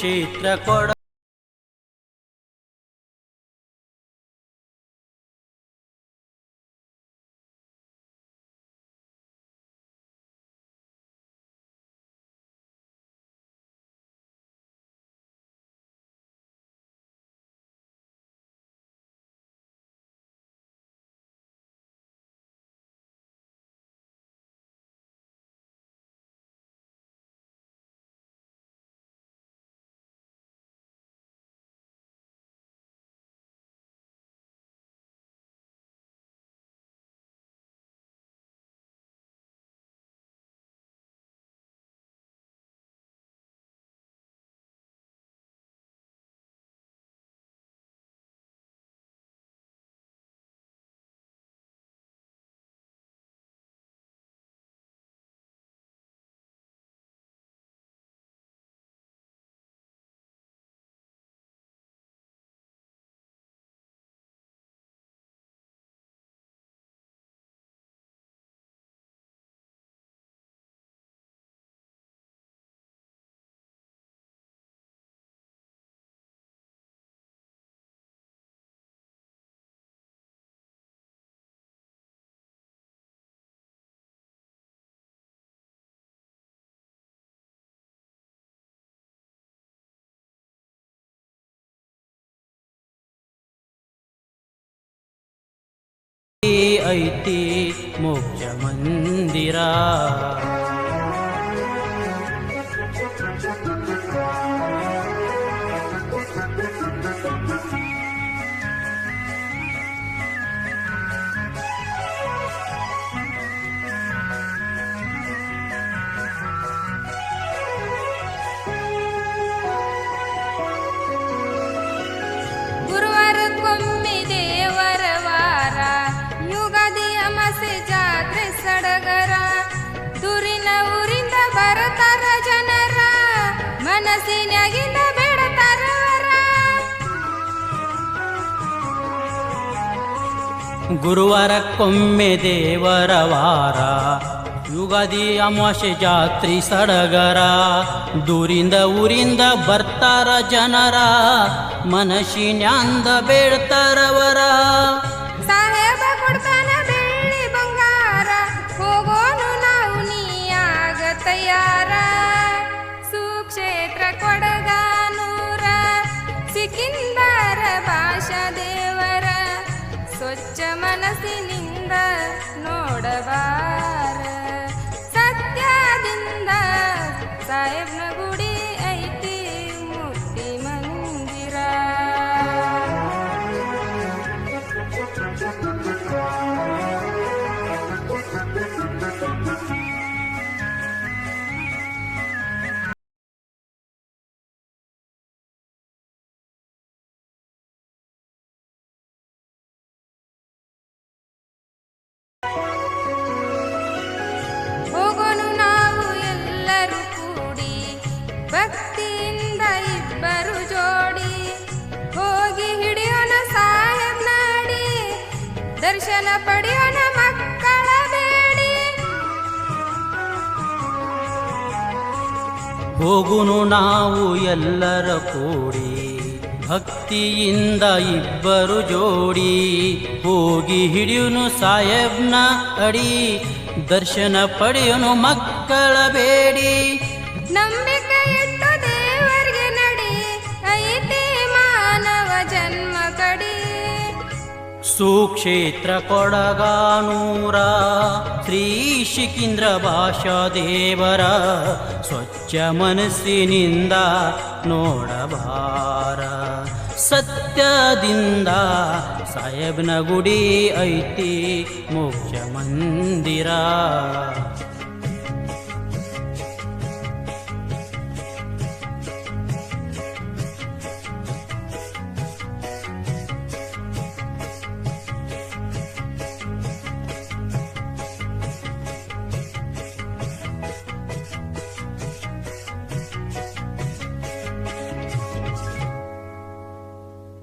ಸುಕ್ಷೇತ್ರ ಕೊಡ ಐತಿ ಮೋಕ್ಷ ಮಂದಿರ. ಗುರುವಾರಕ್ಕೊಮ್ಮೆ ದೇವರ ವಾರ, ಯುಗಾದಿ ಅಮಾಸೆ ಜಾತ್ರೆ ಸಡಗರ. ದೂರಿನ ಊರಿಂದ ಬರತಾರ ಜನರ, ಮನಸ್ಸಿನಾಗಿಂದ ಬೇಡತಾರ ವರ. ಗುರುವಾರಕ್ಕೊಮ್ಮೆ ದೇವರ ವಾರ, ಯುಗಾದಿ ಅಮಾವಾಸ್ಯೆ ಜಾತ್ರಿ ಸಡಗರ. ದೂರಿಂದ ಊರಿಂದ ಬರ್ತಾರ ಜನರ, ಮನಸ್ಸಿನ್ಯಾಂದ ಬೇಡ್ತಾರವರ. ಸಾಹೇಬ ಕೊಡ್ತಾನ ಬೆಳ್ಳಿ ಬಂಗಾರ, ಹೋಗೋನು ನಾವು ನೀಯಾಗ ತಯಾರ. ಸುಕ್ಷೇತ್ರ ಕೊಡಗಾನೂರ, ಸಿಕಿಂದರ ಭಾಷಾ ದೇವರ. ಸ್ವಚ್ಛ ಮನಸ್ಸಿನಿಂದ ನೋಡಬಾರ, ಸತ್ಯದಿಂದ ಸಾಹೇಬ್ನ ಗುಡಿ ಐತಿ ಮುಕ್ತಿ ಮಂದಿರ. ಹೋಗೋನು ನಾವು ಎಲ್ಲರೂ ಕೂಡಿ, ಭಕ್ತಿಯಿಂದ ಇಬ್ಬರು ಜೋಡಿ. ಹೋಗಿ ಹಿಡಿಯೋಣ ಸಾಹೇಬ್ ನಾಡಿ, ದರ್ಶನ ಪಡೆಯೋಣ ಮಕ್ಕಳ ಬೇಡಿ. ಹೋಗುನು ನಾವು ಎಲ್ಲರ ಕೂಡಿ, ಭಕ್ತಿಯಿಂದ ಇಬ್ಬರು ಜೋಡಿ. ಹೋಗಿ ಹಿಡಿಯುನು ಸಾಹೇಬ್ನ ಅಡಿ, ದರ್ಶನ ಪಡೆಯುನು ಮಕ್ಕಳ ಬೇಡಿ. ನಂಬಿಕೆ ಇಟ್ಟು ದೇವರಿಗೆ ನಡಿ, ಐತಿ ಮಾನವ ಜನ್ಮ ಕಡಿ. ಸುಕ್ಷೇತ್ರ ಕೊಡಗಾನೂರ, ಶ್ರೀ ಸಿಕೀಂದ್ರ ಭಾಷಾ ದೇವರ. ಸ್ವಚ್ಛ ಮನಸ್ಸಿನಿಂದ ನೋಡಬಾರ, ಸತ್ಯದಿಂದ ಸಾಹೇಬ್ನ ಗುಡಿ ಐತಿ ಮೋಕ್ಷ ಮಂದಿರ.